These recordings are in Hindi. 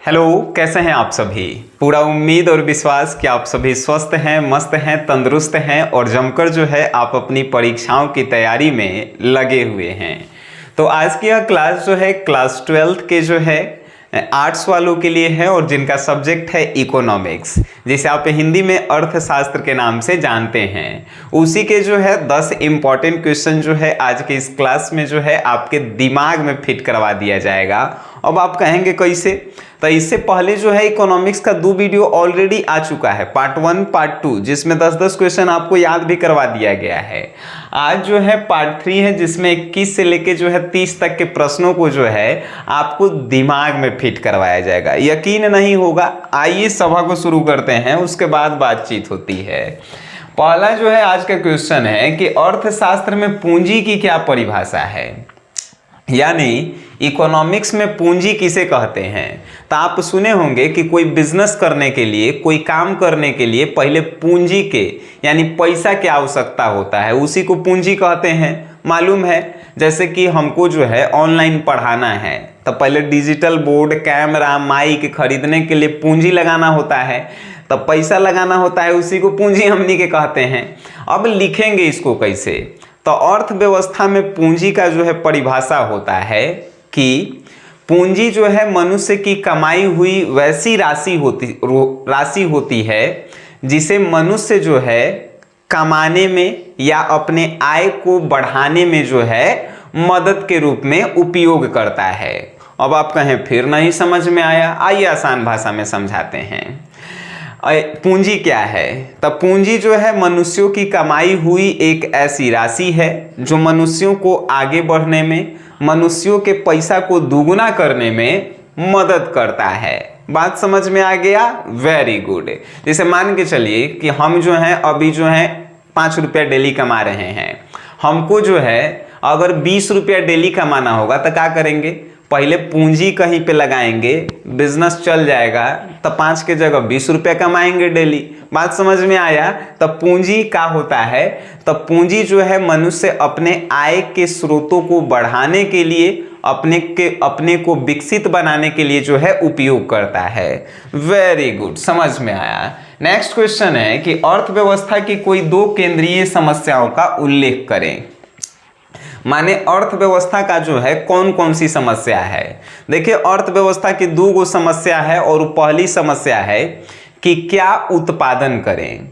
हेलो, कैसे हैं आप सभी। पूरा उम्मीद और विश्वास कि आप सभी स्वस्थ हैं, मस्त हैं, तंदुरुस्त हैं और जमकर जो है आप अपनी परीक्षाओं की तैयारी में लगे हुए हैं। तो आज की यह क्लास जो है क्लास 12th के जो है आर्ट्स वालों के लिए है और जिनका सब्जेक्ट है इकोनॉमिक्स, जिसे आप हिंदी में अर्थशास्त्र के नाम से जानते हैं। उसी के जो है 10 इंपॉर्टेंट क्वेश्चन जो है आज के इस क्लास में जो है आपके दिमाग में फिट करवा दिया जाएगा। अब आप कहेंगे कैसे, तो इससे पहले जो है इकोनॉमिक्स का 2 वीडियो ऑलरेडी आ चुका है, पार्ट 1 पार्ट 2, जिसमें 10-10 क्वेश्चन आपको याद भी करवा दिया गया है। आज जो है पार्ट 3 है, जिसमें 21 से लेके जो है 30 तक के प्रश्नों को जो है आपको दिमाग में फिट करवाया जाएगा। यकीन नहीं होगा, आइए सभा को शुरू करते हैं, उसके बाद बातचीत होती है। पहला जो है आज का क्वेश्चन है कि अर्थशास्त्र में पूंजी की क्या परिभाषा है, यानी इकोनॉमिक्स में पूंजी किसे कहते हैं। तो आप सुने होंगे कि कोई बिजनेस करने के लिए, कोई काम करने के लिए पहले पूंजी के यानी पैसा की आवश्यकता होता है, उसी को पूंजी कहते हैं। मालूम है, जैसे कि हमको जो है ऑनलाइन पढ़ाना है तो पहले डिजिटल बोर्ड, कैमरा, माइक खरीदने के लिए पूंजी लगाना होता है, तब पैसा लगाना होता है, उसी को पूंजी हमनी के कहते हैं। अब लिखेंगे इसको कैसे, तो अर्थव्यवस्था में पूंजी का जो है परिभाषा होता है कि पूंजी जो है मनुष्य की कमाई हुई वैसी राशि होती है जिसे मनुष्य जो है कमाने में या अपने आय को बढ़ाने में जो है मदद के रूप में उपयोग करता है। अब आप कहें फिर नहीं समझ में आया, आइए आसान भाषा में समझाते हैं। पूंजी क्या है, तब पूंजी जो है मनुष्यों की कमाई हुई एक ऐसी राशि है जो मनुष्यों को आगे बढ़ने में, मनुष्यों के पैसा को दुगुना करने में मदद करता है। बात समझ में आ गया, वेरी गुड। जैसे मान के चलिए कि हम जो हैं अभी जो है 5 रुपया डेली कमा रहे हैं, हमको जो है अगर 20 रुपया डेली कमाना होगा तो क्या करेंगे, पहले पूंजी कहीं पे लगाएंगे, बिजनेस चल जाएगा, तब 5 के जगह 20 रुपया कमाएंगे डेली। बात समझ में आया। तब पूंजी क्या होता है, तब पूंजी जो है मनुष्य अपने आय के स्रोतों को बढ़ाने के लिए, अपने को विकसित बनाने के लिए जो है उपयोग करता है। वेरी गुड, समझ में आया। नेक्स्ट क्वेश्चन है कि अर्थव्यवस्था की कोई 2 केंद्रीय समस्याओं का उल्लेख करें। माने अर्थव्यवस्था का जो है कौन कौन सी समस्या है। देखिए, अर्थव्यवस्था की 2 गो समस्या है और पहली समस्या है कि क्या उत्पादन करें।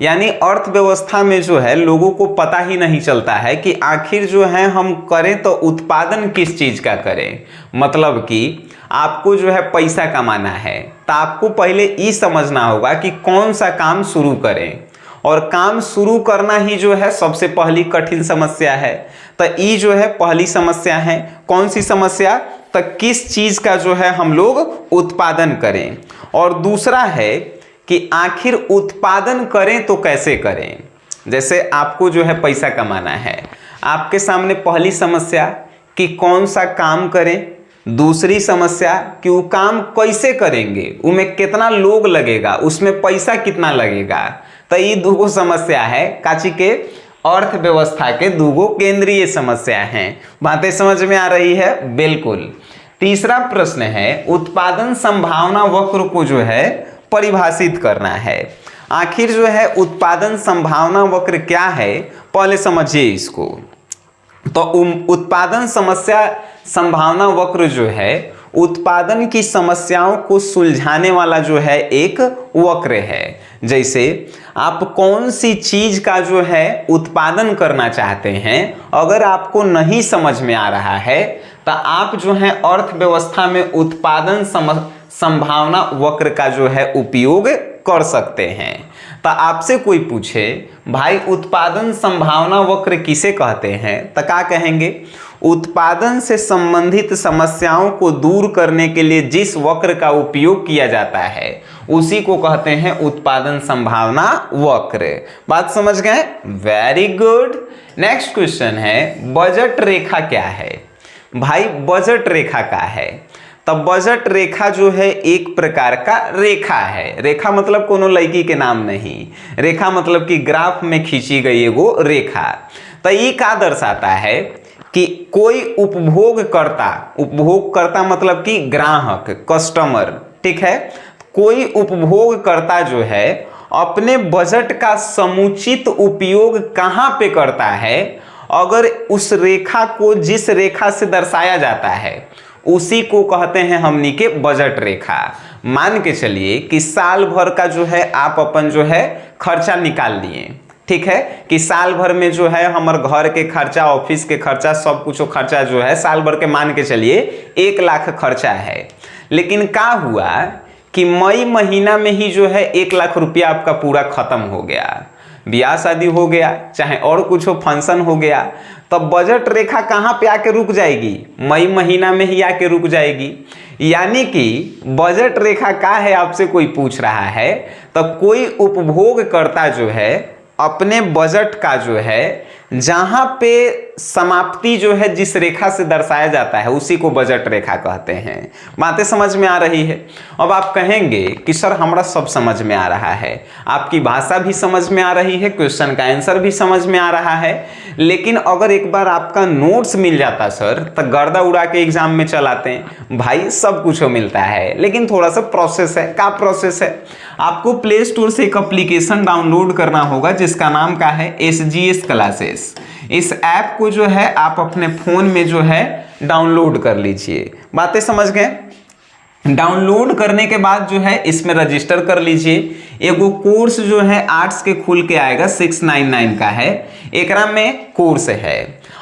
यानी अर्थव्यवस्था में जो है लोगों को पता ही नहीं चलता है कि आखिर जो है हम करें तो उत्पादन किस चीज का करें। मतलब कि आपको जो है पैसा कमाना है तो आपको पहले ये समझना होगा कि कौन सा काम शुरू करें, और काम शुरू करना ही जो है सबसे पहली कठिन समस्या है। तो ये जो है पहली समस्या है। कौन सी समस्या, तो किस चीज का जो है हम लोग उत्पादन करें। और दूसरा है कि आखिर उत्पादन करें तो कैसे करें। जैसे आपको जो है पैसा कमाना है, आपके सामने पहली समस्या कि कौन सा काम करें, दूसरी समस्या कि वो काम कैसे करेंगे, उसमें कितना लोग लगेगा, उसमें पैसा कितना लगेगा। तो ये 2 समस्या है काची के अर्थव्यवस्था के 2 केंद्रीय समस्या हैं। बातें समझ में आ रही है, बिल्कुल। तीसरा प्रश्न है उत्पादन संभावना वक्र को जो है परिभाषित करना है। आखिर जो है उत्पादन संभावना वक्र क्या है, पहले समझिए इसको। तो उत्पादन संभावना वक्र जो है उत्पादन की समस्याओं को सुलझाने वाला जो है एक वक्र है। जैसे आप कौन सी चीज का जो है उत्पादन करना चाहते हैं, अगर आपको नहीं समझ में आ रहा है तो आप जो है अर्थव्यवस्था में उत्पादन संभावना वक्र का जो है उपयोग कर सकते हैं। तो आपसे कोई पूछे भाई उत्पादन संभावना वक्र किसे कहते हैं, तो क्या कहेंगे, उत्पादन से संबंधित समस्याओं को दूर करने के लिए जिस वक्र का उपयोग किया जाता है उसी को कहते हैं उत्पादन संभावना वक्र। बात समझ गए, वेरी गुड। नेक्स्ट क्वेश्चन है बजट रेखा क्या है। भाई बजट रेखा क्या है, तब बजट रेखा जो है एक प्रकार का रेखा है। रेखा मतलब कोनो लड़की के नाम नहीं, रेखा मतलब कि ग्राफ में खींची गई एगो रेखा। तो ये क्या दर्शाता है कि कोई उपभोग करता मतलब कि ग्राहक, कस्टमर, ठीक है। कोई उपभोगकर्ता जो है अपने बजट का समुचित उपयोग कहां पे करता है, अगर उस रेखा को जिस रेखा से दर्शाया जाता है उसी को कहते हैं हमनी के बजट रेखा। मान के चलिए कि साल भर का जो है आप अपन जो है खर्चा निकाल लिए, ठीक है, कि साल भर में जो है हमारे घर के खर्चा, ऑफिस के खर्चा, सब कुछ खर्चा जो है साल भर के मान के चलिए 1 लाख खर्चा है। लेकिन क्या हुआ कि मई महीना में ही जो है 1 लाख रुपया आपका पूरा खत्म हो गया, ब्याह शादी हो गया, चाहे और कुछ फंक्शन हो गया, तब बजट रेखा कहाँ पे आके रुक जाएगी? मई महीना में ही आके रुक जाएगी। यानी कि बजट रेखा क्या है आपसे कोई पूछ रहा है, तो कोई उपभोगकर्ता जो है अपने बजट का जो है जहां पे समाप्ति जो है जिस रेखा से दर्शाया जाता है उसी को बजट रेखा कहते हैं। बातें समझ में आ रही है? अब आप कहेंगे कि सर हमारा सब समझ में आ रहा है, आपकी भाषा भी समझ में आ रही है, क्वेश्चन का आंसर भी समझ में आ रहा है, लेकिन अगर एक बार आपका नोट्स मिल जाता सर तो गर्दा उड़ा के एग्जाम में चलाते हैं। भाई सब कुछ मिलता है लेकिन थोड़ा सा प्रोसेस है। क्या प्रोसेस है? आपको प्ले स्टोर से एक एप्लीकेशन डाउनलोड करना होगा जिसका नाम का है SGS क्लासेस। इस ऐप को जो है आप अपने फोन में जो है डाउनलोड कर लीजिए। बातें समझ गए? डाउनलोड करने के बाद जो है इसमें रजिस्टर कर लीजिए। एगो कोर्स जो है आर्ट्स के खुल के आएगा 699 का है, एकरा में कोर्स है।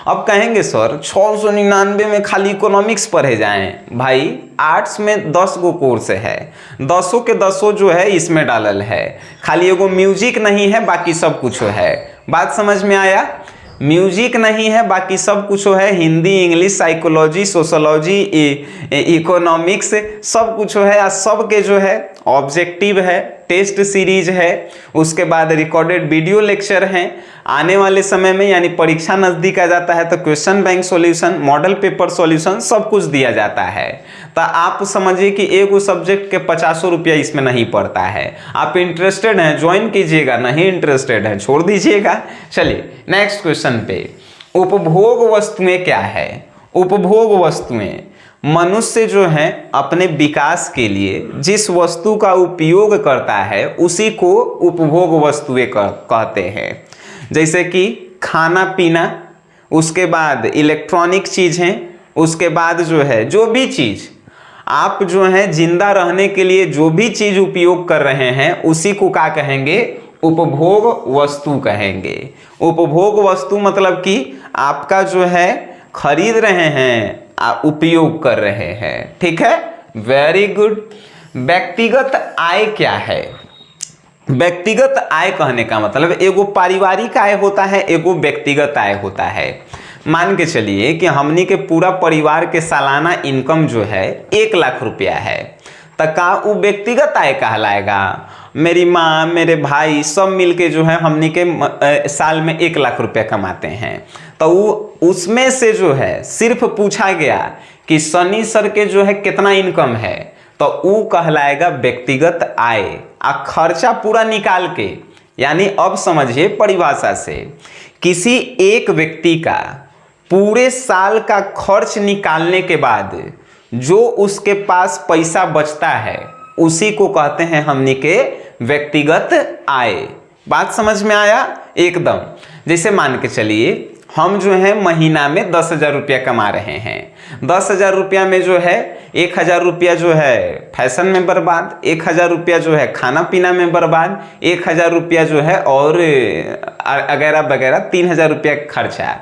अब कहेंगे सर 699 में खाली इकोनॉमिक्स पढ़े जाएं। भाई आर्ट्स में 10 गो कोर्स है, 10 के 10 जो है इसमें डालल है। खाली एगो म्यूजिक नहीं है, बाकी सब कुछ है। बात समझ में आया? म्यूजिक नहीं है, बाकी सब कुछ है। Hindi, English, psychology, sociology, economics सब कुछ है। सब के जो है ऑब्जेक्टिव है, टेस्ट सीरीज है, उसके बाद रिकॉर्डेड वीडियो लेक्चर हैं। आने वाले समय में यानी परीक्षा नज़दीक आ जाता है तो question bank solution, model paper solution सब कुछ दिया जाता है। तो आप समझिए कि एगो सब्जेक्ट के 50 रुपया इसमें नहीं पड़ता है। आप इंटरेस्टेड हैं ज्वाइन कीजिएगा, नहीं इंटरेस्टेड है छोड़ दीजिएगा। चलिए नेक्स्ट क्वेश्चन पे। उपभोग वस्तुएं क्या है? उपभोग वस्तुएं मनुष्य जो है अपने विकास के लिए जिस वस्तु का उपयोग करता है उसी को उपभोग वस्तुएं कहते हैं। जैसे कि खाना पीना, उसके बाद इलेक्ट्रॉनिक चीज़ें, उसके बाद जो है जो भी चीज़ आप जो है जिंदा रहने के लिए जो भी चीज़ उपयोग कर रहे हैं उसी को क्या कहेंगे? उपभोग वस्तु कहेंगे। उपभोग वस्तु मतलब कि आपका जो है खरीद रहे हैं, उपयोग कर रहे हैं। ठीक है, वेरी गुड। व्यक्तिगत आय क्या है? व्यक्तिगत आय कहने का मतलब एगो पारिवारिक आय होता है, एगो व्यक्तिगत आय होता है। मान के चलिए कि हमनी के पूरा परिवार के सालाना इनकम जो है 1 लाख रुपया है, तो का वो व्यक्तिगत आय कहलाएगा? मेरी माँ, मेरे भाई सब मिलके जो है हमनी के साल में 1 लाख रुपया कमाते हैं, तो उसमें से जो है सिर्फ पूछा गया कि सनी सर के जो है कितना इनकम है, तो वो कहलाएगा व्यक्तिगत आय। आ खर्चा पूरा निकाल के, यानी अब समझिए परिभाषा से, किसी एक व्यक्ति का पूरे साल का खर्च निकालने के बाद जो उसके पास पैसा बचता है उसी को कहते हैं हमनी के व्यक्तिगत आय। बात समझ में आया एकदम? जैसे मान के चलिए हम जो है महीना में 10,000 रुपया कमा रहे हैं। 10,000 रुपया में जो है 1,000 रुपया जो है फैशन में बर्बाद, 1,000 रुपया जो है खाना पीना में बर्बाद, 1,000 रुपया जो है और वगैरह वगैरह 3,000 रुपया खर्चा,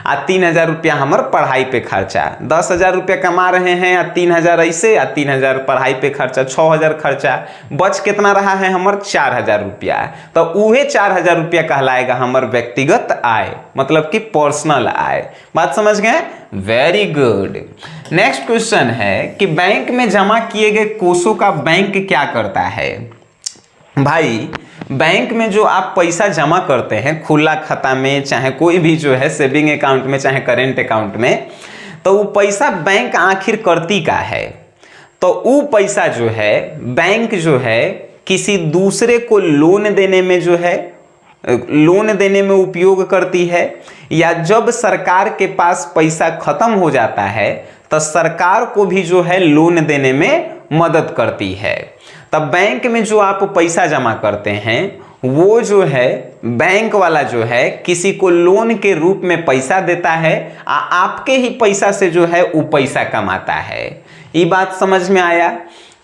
आ 3,000 रुपया हमार पढ़ाई पे खर्चा। 10,000 रुपया कमा रहे हैं या 3,000 ऐसे, या 3,000 पढ़ाई पे खर्चा, 6,000 खर्चा, बच कितना रहा है हमार 4,000 रुपया। तो उहे 4,000 रुपया कहलाएगा हमार व्यक्तिगत आय, मतलब कि पर्सनल आय। बात समझ गए? Very good. नेक्स्ट क्वेश्चन है कि बैंक में जमा किए गए कोषों का बैंक क्या करता है? भाई बैंक में जो आप पैसा जमा करते हैं खुला खाता में, चाहे कोई भी जो है सेविंग अकाउंट में, चाहे करेंट अकाउंट में, तो वो पैसा बैंक आखिर करती का है? तो वो पैसा जो है बैंक जो है किसी दूसरे को लोन देने में जो है लोन देने में उपयोग करती है, या जब सरकार के पास पैसा खत्म हो जाता है तो सरकार को भी जो है लोन देने में मदद करती है। तब बैंक में जो आप पैसा जमा करते हैं वो जो है बैंक वाला जो है किसी को लोन के रूप में पैसा देता है, आपके ही पैसा से जो है वो पैसा कमाता है। ये बात समझ में आया?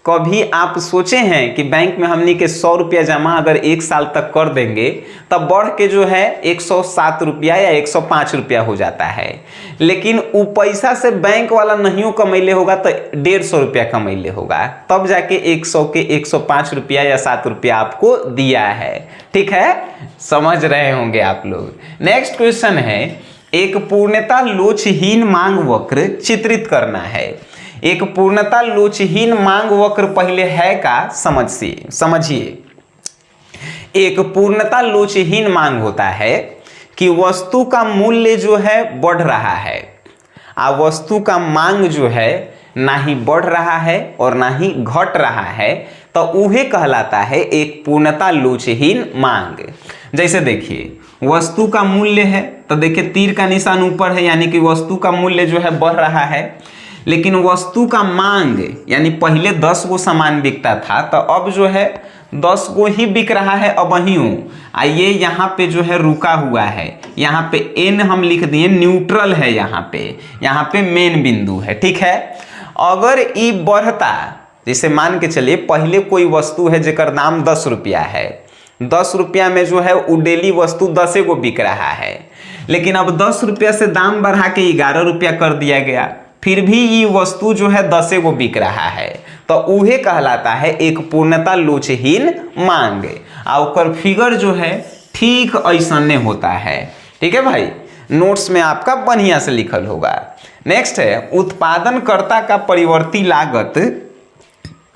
कभी आप सोचे हैं कि बैंक में हमनी के 100 रुपया जमा अगर 1 साल तक कर देंगे तब बढ़ के जो है 107 रुपया या 105 रुपया हो जाता है, लेकिन वो पैसा से बैंक वाला नहीं कमैले होगा तो 150 रुपया कमैले होगा, तब जाके 100 के 105 रुपया या 7 रुपया आपको दिया है। ठीक है, समझ रहे होंगे आप लोग। नेक्स्ट क्वेश्चन है, एक पूर्णता लोचहीन मांग वक्र चित्रित करना है। एक पूर्णता लोचहीन मांग वक्र पहले है का समझिए। एक पूर्णता लोचहीन मांग होता है कि वस्तु का मूल्य जो है बढ़ रहा है, वस्तु का मांग जो है ना ही बढ़ रहा है और ना ही घट रहा है, तो उहे कहलाता है एक पूर्णता लोचहीन मांग। जैसे देखिए वस्तु का मूल्य है तो देखिए तीर का निशान ऊपर है, यानी कि वस्तु का मूल्य जो है बढ़ रहा है, लेकिन वस्तु का मांग यानी पहले 10 गो सामान बिकता था तो अब जो है 10 गो ही बिक रहा है अब वहीं हूँ। आइए यहाँ पे जो है रुका हुआ है, यहाँ पे एन हम लिख दिए, न्यूट्रल है यहाँ पे मेन बिंदु है। ठीक है, अगर ई बढ़ता, जैसे मान के चलिए पहले कोई वस्तु है जेकर दाम 10 रुपया है, 10 रुपया में जो है वो डेली वस्तु 10 गो बिक रहा है, लेकिन अब 10 रुपया से दाम बढ़ा के 11 रुपया कर दिया गया, फिर भी ये वस्तु जो है 10 गो बिक रहा है, तो उहे कहलाता है एक पूर्णता लोचहीन मांग। और फिगर जो है ठीक ऐसने होता है। ठीक है भाई, नोट्स में आपका बढ़िया से लिखल होगा। नेक्स्ट है, उत्पादनकर्ता का परिवर्ती लागत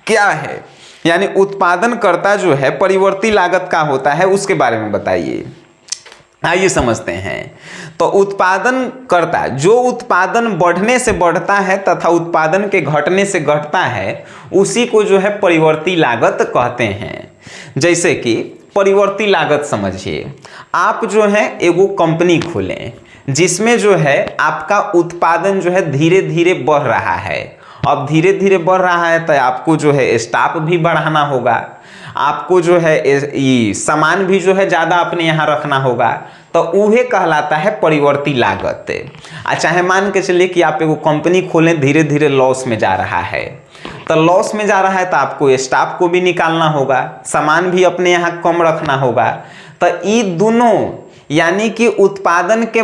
क्या है, यानी उत्पादनकर्ता जो है परिवर्ती लागत का होता है उसके बारे में बताइए। आइए समझते हैं। तो उत्पादनकर्ता जो उत्पादन बढ़ने से बढ़ता है तथा उत्पादन के घटने से घटता है उसी को जो है परिवर्ती लागत कहते हैं। जैसे कि परिवर्ती लागत समझिए, आप जो है एगो कंपनी खोलें जिसमें जो है आपका उत्पादन जो है धीरे धीरे बढ़ रहा है। अब धीरे धीरे बढ़ रहा है तो आपको जो है स्टाफ भी बढ़ाना होगा, आपको जो है ये सामान भी जो है ज़्यादा अपने यहाँ रखना होगा, तो उहे कहलाता है परिवर्ती लागत। चाहे मान के चलिए कि आप एगो कंपनी खोलें धीरे धीरे लॉस में जा रहा है, तो लॉस में जा रहा है तो आपको स्टाफ को भी निकालना होगा, सामान भी अपने यहाँ कम रखना होगा। तो ये दोनों यानी कि उत्पादन के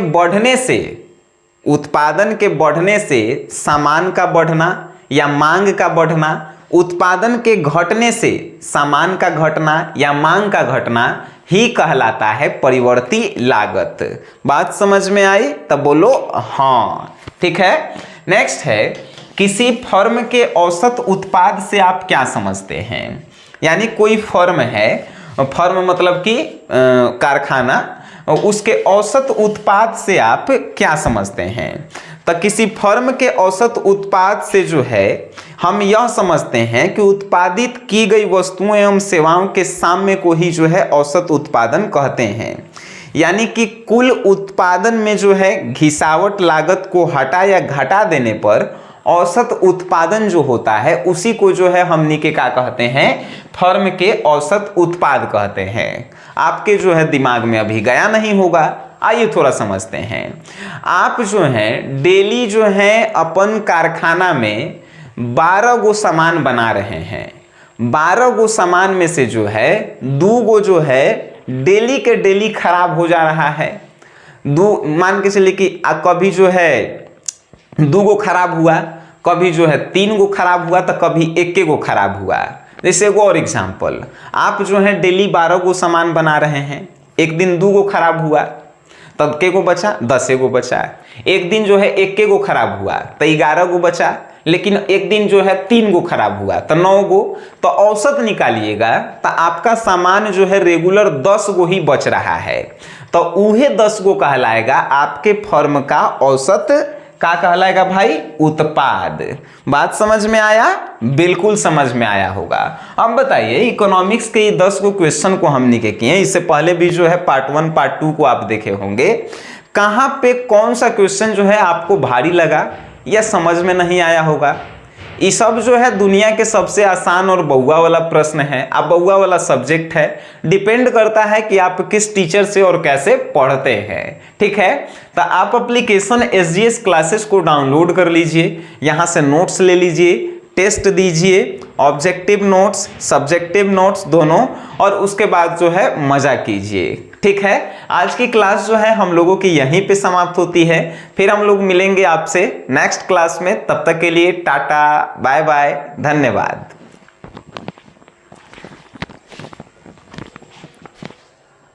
बढ़ने से सामान का बढ़ना या मांग का बढ़ना, उत्पादन के घटने से सामान का घटना या मांग का घटना ही कहलाता है परिवर्ती लागत। बात समझ में आई? तब बोलो हाँ। ठीक है, नेक्स्ट है, किसी फर्म के औसत उत्पाद से आप क्या समझते हैं। यानी कोई फर्म है, फर्म मतलब कि कारखाना, उसके औसत उत्पाद से आप क्या समझते हैं। तो किसी फर्म के औसत उत्पाद से जो है हम यह समझते हैं कि उत्पादित की गई वस्तुओं एवं सेवाओं के साम्य को ही जो है औसत उत्पादन कहते हैं। यानी कि कुल उत्पादन में जो है घिसावट लागत को हटा या घटा देने पर औसत उत्पादन जो होता है उसी को जो है हमनी के क्या कहते हैं, फर्म के औसत उत्पाद कहते हैं। आपके जो है दिमाग में अभी गया नहीं होगा, आइए थोड़ा समझते हैं। आप जो है डेली जो है अपन कारखाना में 12 गो सामान बना रहे हैं, 12 गो सामान में से जो है 2 गो जो है डेली के डेली खराब हो जा रहा है। मान के चलिए कि कभी जो है 2 गो खराब हुआ, कभी जो है 3 गो खराब हुआ, तो कभी 1 गो खराब हुआ। जैसे एगो और एग्जाम्पल, आप जो है डेली 12 गो सामान बना रहे हैं, एक दिन 2 गो खराब हुआ, तब के गो बचा, 10 गो बचा। एक दिन जो है 1 गो खराब हुआ तो 11 गो बचा, लेकिन एक दिन जो है 3 गो खराब हुआ तो 9 गो। तो औसत निकालिएगा तो आपका सामान जो है रेगुलर 10 गो ही बच रहा है, तो उहे 10 गो कहलाएगा आपके फर्म का औसत। क्या कहलाएगा भाई? उत्पाद। बात समझ में आया? बिल्कुल समझ में आया होगा। अब बताइए, इकोनॉमिक्स के 10 गो क्वेश्चन को हमने के किए, इससे पहले भी जो है पार्ट 1 पार्ट 2 को आप देखे होंगे। कहाँ पे कौन सा क्वेश्चन जो है आपको भारी लगा या समझ में नहीं आया होगा? ये सब जो है दुनिया के सबसे आसान और बउआ वाला प्रश्न है, अब बउआ वाला सब्जेक्ट है, डिपेंड करता है कि आप किस टीचर से और कैसे पढ़ते हैं। ठीक है, तो आप एप्लीकेशन SGS क्लासेस को डाउनलोड कर लीजिए, यहाँ से नोट्स ले लीजिए, टेस्ट दीजिए, ऑब्जेक्टिव नोट्स, सब्जेक्टिव नोट्स दोनों, और उसके बाद जो है मजा कीजिए। ठीक है, आज की क्लास जो है हम लोगों की यहीं पे समाप्त होती है। फिर हम लोग मिलेंगे आपसे नेक्स्ट क्लास में, तब तक के लिए टाटा बाय बाय, धन्यवाद।